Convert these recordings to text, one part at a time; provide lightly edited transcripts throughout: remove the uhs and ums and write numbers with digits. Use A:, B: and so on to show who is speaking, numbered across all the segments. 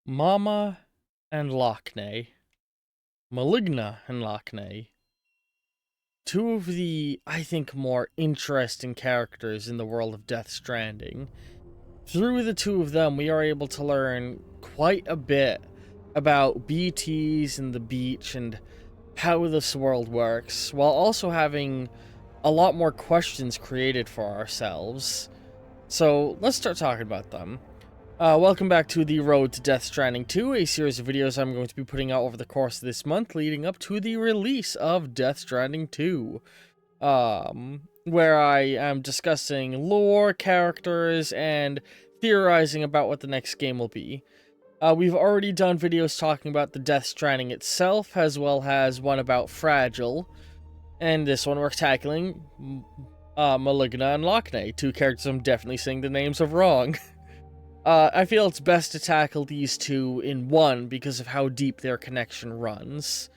A: Mama and Lockne, Maligna and Lockne, two of the, I think, more interesting characters in the world of Death Stranding. Through the two of them, we are able to learn quite a bit about BTs and the beach and how this world works, while also having a lot more questions created for ourselves. So let's start talking about them. Welcome back to the Road to Death Stranding 2, a series of videos I'm going to be putting out over the course of this month, leading up to the release of Death Stranding 2. Where I am discussing lore, characters, and theorizing about what the next game will be. We've already done videos talking about the Death Stranding itself, as well as one about Fragile. And this one we're tackling Maligna and Lockne, two characters I'm definitely saying the names of wrong. I feel it's best to tackle these two in one because of how deep their connection runs.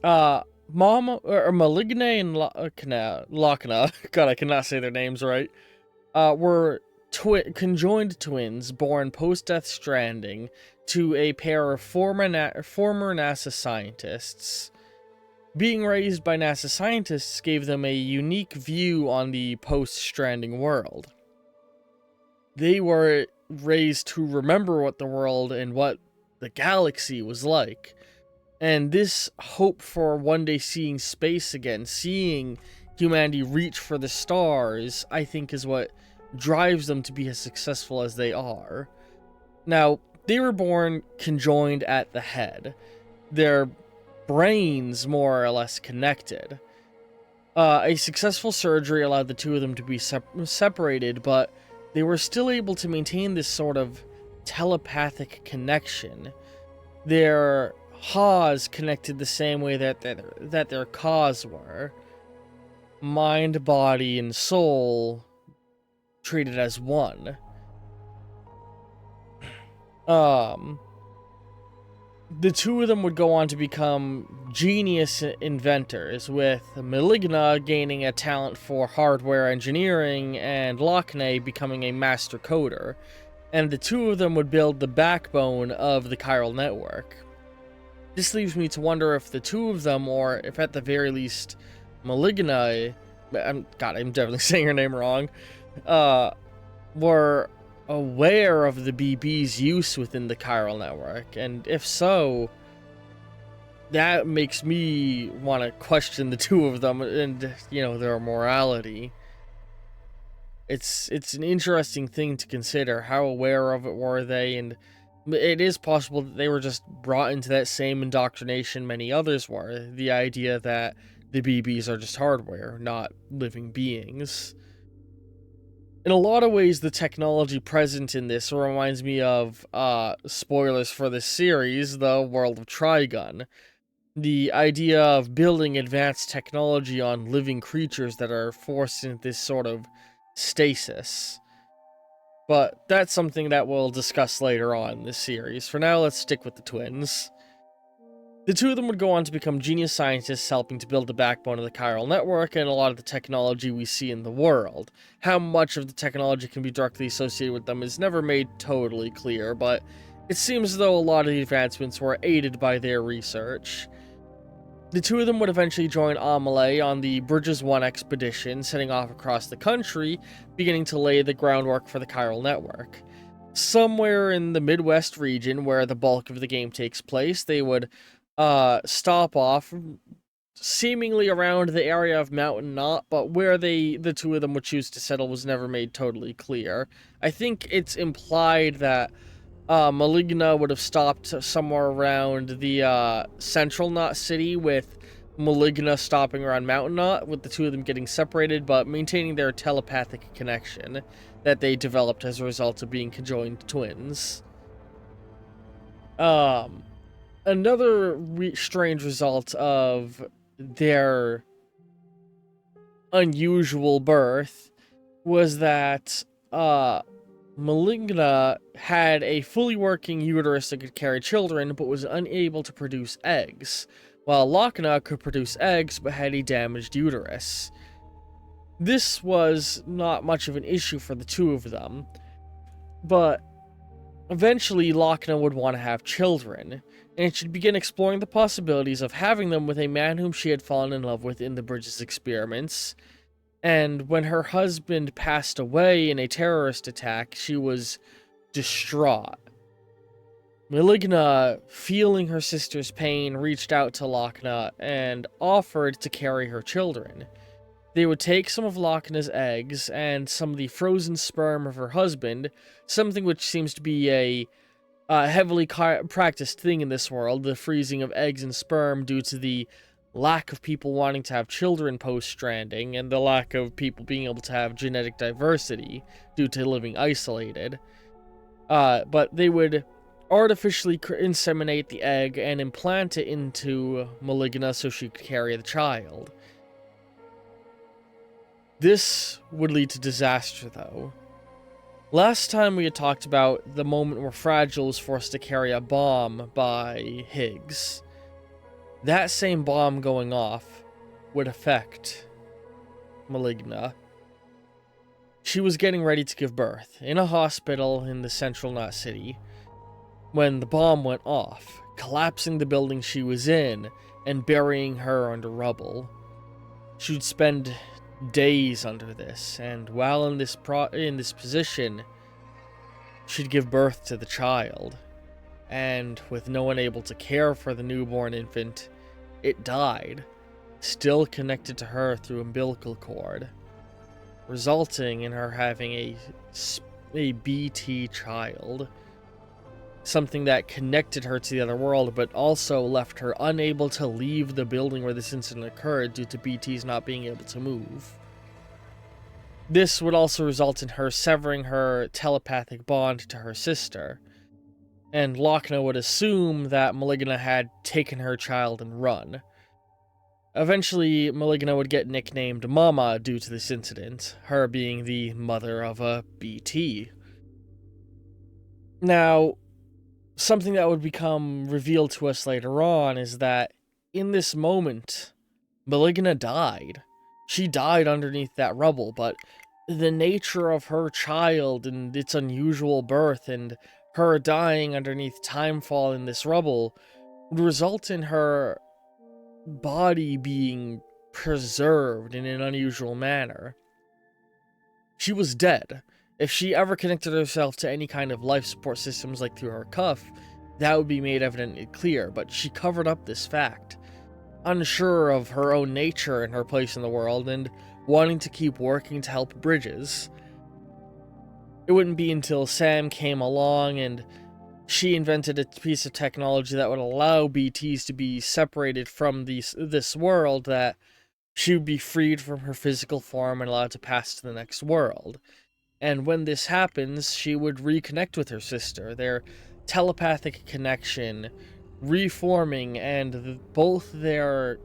A: Maligne and Lockne, God, I cannot say their names right, were conjoined twins born post-Death Stranding to a pair of former NASA scientists. Being raised by NASA scientists gave them a unique view on the post-Stranding world. They were raised to remember what the world and what the galaxy was like. And this hope for one day seeing space again, seeing humanity reach for the stars, I think is what drives them to be as successful as they are. Now, they were born conjoined at the head. Their brains more or less connected. A successful surgery allowed the two of them to be separated, but they were still able to maintain this sort of telepathic connection. Their haws connected the same way that their caws were. Mind, body, and soul treated as one. The two of them would go on to become genius inventors, with Maligna gaining a talent for hardware engineering and Lockne becoming a master coder, and the two of them would build the backbone of the chiral network. This leaves me to wonder if the two of them, or if at the very least Maligna, I'm definitely saying her name wrong, were aware of the BB's use within the chiral network, and if so, that makes me want to question the two of them and, their morality. It's an interesting thing to consider. How aware of it were they? And it is possible that they were just brought into that same indoctrination many others were, the idea that the BBs are just hardware, not living beings. In a lot of ways, the technology present in this reminds me of, spoilers for this series, the world of Trigun. The idea of building advanced technology on living creatures that are forced into this sort of stasis. But that's something that we'll discuss later on in this series. For now, let's stick with the twins. The two of them would go on to become genius scientists, helping to build the backbone of the chiral network and a lot of the technology we see in the world. How much of the technology can be directly associated with them is never made totally clear, but it seems as though a lot of the advancements were aided by their research. The two of them would eventually join Amelie on the Bridges 1 expedition, setting off across the country, beginning to lay the groundwork for the chiral network. Somewhere in the Midwest region, where the bulk of the game takes place, they would stop off, seemingly around the area of Mountain Knot, but where the two of them would choose to settle was never made totally clear. I think it's implied that Maligna would have stopped somewhere around the central Knot City, with Maligna stopping around Mountain Knot, with the two of them getting separated, but maintaining their telepathic connection that they developed as a result of being conjoined twins. Another strange result of their unusual birth was that Maligna had a fully working uterus that could carry children, but was unable to produce eggs, while Lockne could produce eggs but had a damaged uterus. This was not much of an issue for the two of them, but Eventually, Lockne would want to have children, and she'd begin exploring the possibilities of having them with a man whom she had fallen in love with in the Bridges experiments. And when her husband passed away in a terrorist attack, she was distraught. Maligna, feeling her sister's pain, reached out to Lockne and offered to carry her children. They would take some of Lockne's eggs and some of the frozen sperm of her husband, something which seems to be a heavily practiced thing in this world, the freezing of eggs and sperm due to the lack of people wanting to have children post-stranding and the lack of people being able to have genetic diversity due to living isolated. But they would artificially inseminate the egg and implant it into Maligna so she could carry the child. This would lead to disaster, though. Last time we had talked about the moment where Fragile was forced to carry a bomb by Higgs. That same bomb going off would affect Maligna. She was getting ready to give birth in a hospital in the central Knot City when the bomb went off, collapsing the building she was in and burying her under rubble. She'd spend days under this, and while in this position, she'd give birth to the child. And with no one able to care for the newborn infant, it died, still connected to her through umbilical cord, resulting in her having a BT child. Something that connected her to the other world, but also left her unable to leave the building where this incident occurred due to BTs not being able to move. This would also result in her severing her telepathic bond to her sister, and Lockne would assume that Maligna had taken her child and run. Eventually, Maligna would get nicknamed Mama due to this incident, her being the mother of a BT. Now, something that would become revealed to us later on is that in this moment, Maligna died. She died underneath that rubble, but the nature of her child and its unusual birth and her dying underneath timefall in this rubble would result in her body being preserved in an unusual manner. She was dead. If she ever connected herself to any kind of life support systems like through her cuff, that would be made evidently clear, but she covered up this fact, unsure of her own nature and her place in the world, and wanting to keep working to help Bridges. It wouldn't be until Sam came along and she invented a piece of technology that would allow BTs to be separated from this world that she would be freed from her physical form and allowed to pass to the next world. And when this happens, she would reconnect with her sister, their telepathic connection reforming, and both their...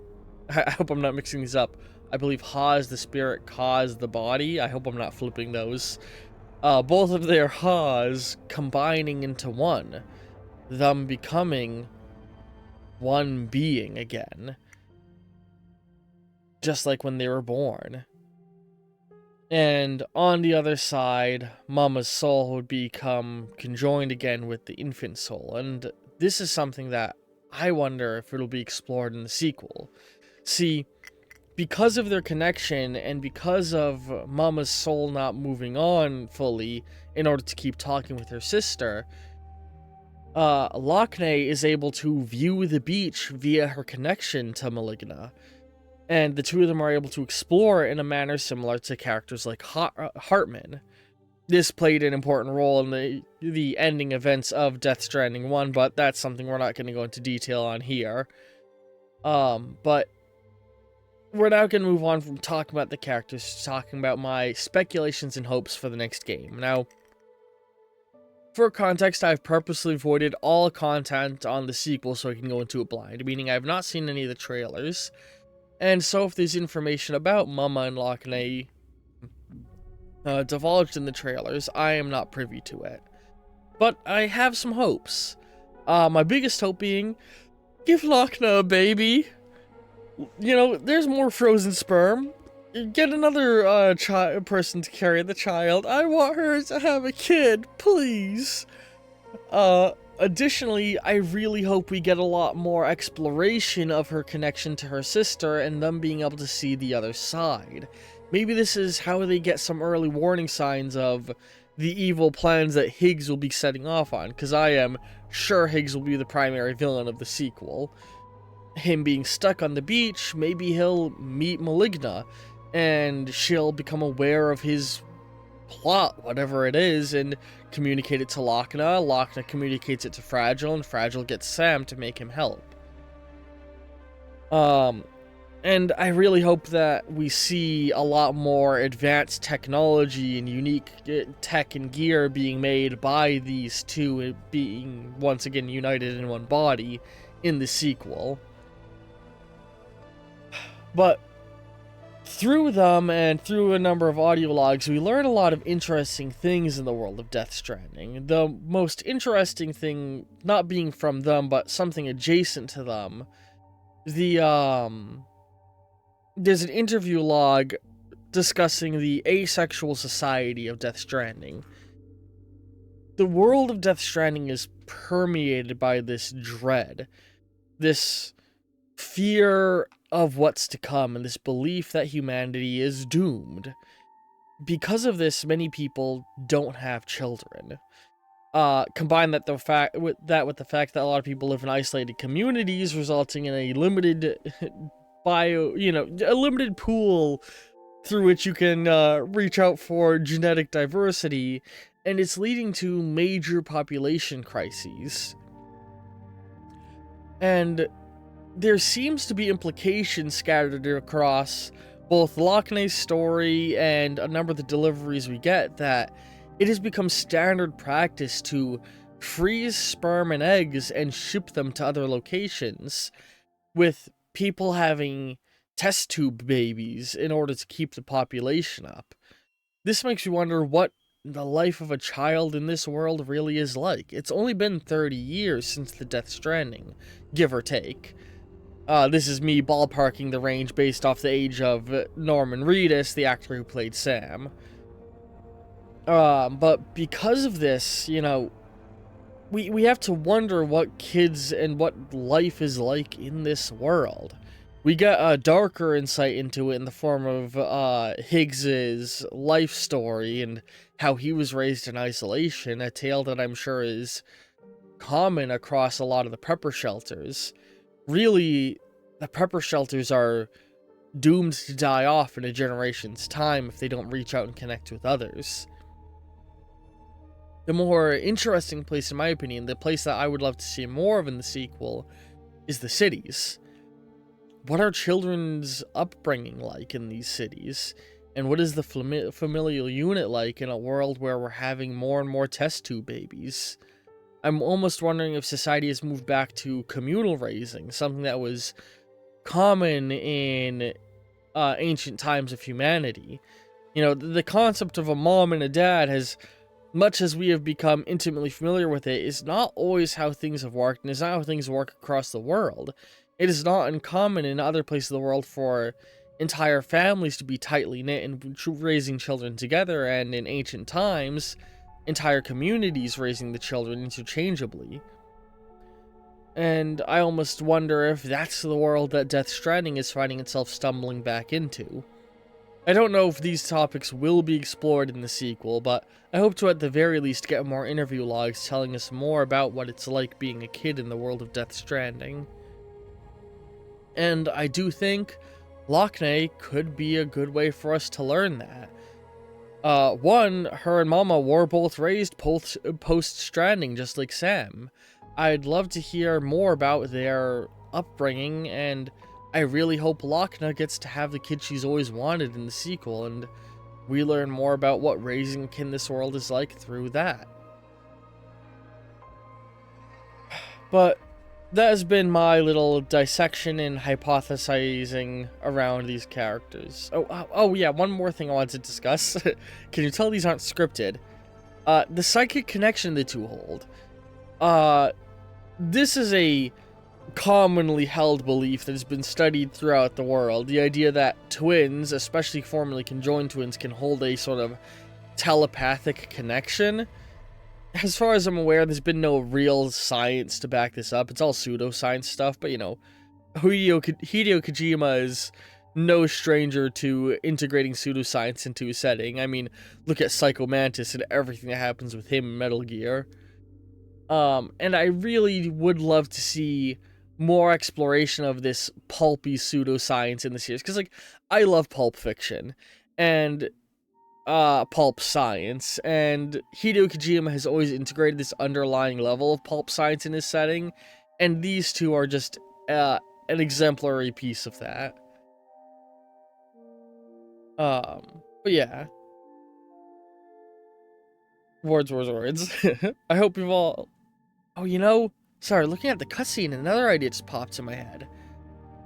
A: I hope I'm not mixing these up. I believe Ha is the spirit, Ka is the body. I hope I'm not flipping those. Both of their Ha's combining into one, them becoming one being again. Just like when they were born. And on the other side, Mama's soul would become conjoined again with the infant soul. And this is something that I wonder if it'll be explored in the sequel. See, because of their connection and because of Mama's soul not moving on fully in order to keep talking with her sister, Lockne is able to view the beach via her connection to Maligna. And the two of them are able to explore in a manner similar to characters like Hartman. This played an important role in the ending events of Death Stranding 1, but that's something we're not going to go into detail on here. But we're now going to move on from talking about the characters to talking about my speculations and hopes for the next game. Now, for context, I've purposely avoided all content on the sequel so I can go into it blind, meaning I have not seen any of the trailers. And so if there's information about Mama and Lockne divulged in the trailers, I am not privy to it. But I have some hopes. My biggest hope being, give Lockne a baby. You know, there's more frozen sperm. Get another person to carry the child. I want her to have a kid, please. Additionally, I really hope we get a lot more exploration of her connection to her sister and them being able to see the other side. Maybe this is how they get some early warning signs of the evil plans that Higgs will be setting off on, because I am sure Higgs will be the primary villain of the sequel. Him being stuck on the beach, maybe he'll meet Maligna, and she'll become aware of his plot, whatever it is, and communicate it to Lockne. Lockne communicates it to Fragile, and Fragile gets Sam to make him help. And I really hope that we see a lot more advanced technology and unique tech and gear being made by these two, being once again united in one body in the sequel. But through them and through a number of audio logs, we learn a lot of interesting things in the world of Death Stranding. The most interesting thing, not being from them, but something adjacent to them, there's an interview log discussing the asexual society of Death Stranding. The world of Death Stranding is permeated by this dread, this fear of what's to come, and this belief that humanity is doomed. Because of this, many people don't have children. Combine that with the fact that a lot of people live in isolated communities, resulting in a limited a limited pool through which you can reach out for genetic diversity, and it's leading to major population crises. And there seems to be implications scattered across both Lockne's story and a number of the deliveries we get that it has become standard practice to freeze sperm and eggs and ship them to other locations, with people having test tube babies in order to keep the population up. This makes me wonder what the life of a child in this world really is like. It's only been 30 years since the Death Stranding, give or take. This is me ballparking the range based off the age of Norman Reedus, the actor who played Sam. But because of this, we have to wonder what kids and what life is like in this world. We get a darker insight into it in the form of Higgs's life story and how he was raised in isolation, a tale that I'm sure is common across a lot of the prepper shelters. Really, the prepper shelters are doomed to die off in a generation's time if they don't reach out and connect with others. The more interesting place, in my opinion, the place that I would love to see more of in the sequel, is the cities. What are children's upbringing like in these cities? And what is the familial unit like in a world where we're having more and more test tube babies? I'm almost wondering if society has moved back to communal raising, something that was common in ancient times of humanity. The concept of a mom and a dad, has much as we have become intimately familiar with it, is not always how things have worked, and is not how things work across the world. It is not uncommon in other places of the world for entire families to be tightly knit and raising children together, and in ancient times, entire communities raising the children interchangeably. And I almost wonder if that's the world that Death Stranding is finding itself stumbling back into. I don't know if these topics will be explored in the sequel, but I hope to at the very least get more interview logs telling us more about what it's like being a kid in the world of Death Stranding. And I do think Lockne could be a good way for us to learn that. One, her and Mama were both raised post-Stranding, just like Sam. I'd love to hear more about their upbringing, and I really hope Lockne gets to have the kid she's always wanted in the sequel, and we learn more about what raising a kid in this world is like through that. But that has been my little dissection and hypothesizing around these characters. Oh yeah, one more thing I wanted to discuss. Can you tell these aren't scripted? The psychic connection the two hold. This is a commonly held belief that has been studied throughout the world. The idea that twins, especially formerly conjoined twins, can hold a sort of telepathic connection. as far as I'm aware, there's been no real science to back this up. It's all pseudoscience stuff, but you know, Hideo Kojima is no stranger to integrating pseudoscience into a setting. I mean, look at Psycho Mantis and everything that happens with him in Metal Gear. And I really would love to see more exploration of this pulpy pseudoscience in the series, because like I love pulp fiction and pulp science, and Hideo Kojima has always integrated this underlying level of pulp science in his setting, and these two are just an exemplary piece of that. But yeah, words. I hope you've all. Oh, you know, sorry, looking at the cutscene, another idea just popped in my head.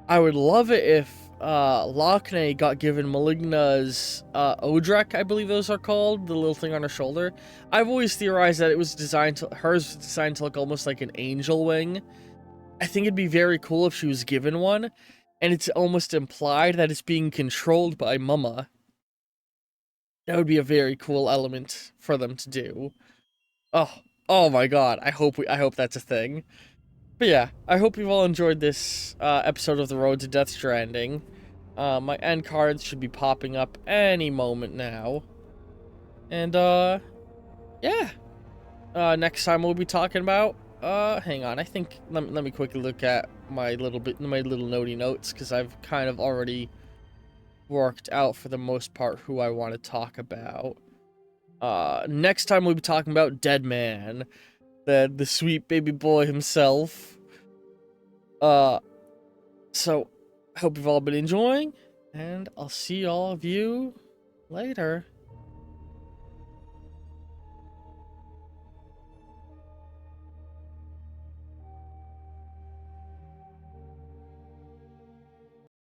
A: I would love it if Lockne got given Maligna's Odrek, I believe those are called, the little thing on her shoulder. I've always theorized that it was hers was designed to look almost like an angel wing. I think it'd be very cool if she was given one, and it's almost implied that it's being controlled by Mama. That would be a very cool element for them to do. Oh, oh my god! I hope that's a thing. But yeah, I hope you've all enjoyed this episode of The Road to Death Stranding. My end cards should be popping up any moment now. And, yeah. Next time we'll be talking about, hang on, I think, let me quickly look at my little notey notes, because I've kind of already worked out, for the most part, who I want to talk about. Next time we'll be talking about Dead Man, the sweet baby boy himself. So, I hope you've all been enjoying, and I'll see all of you later.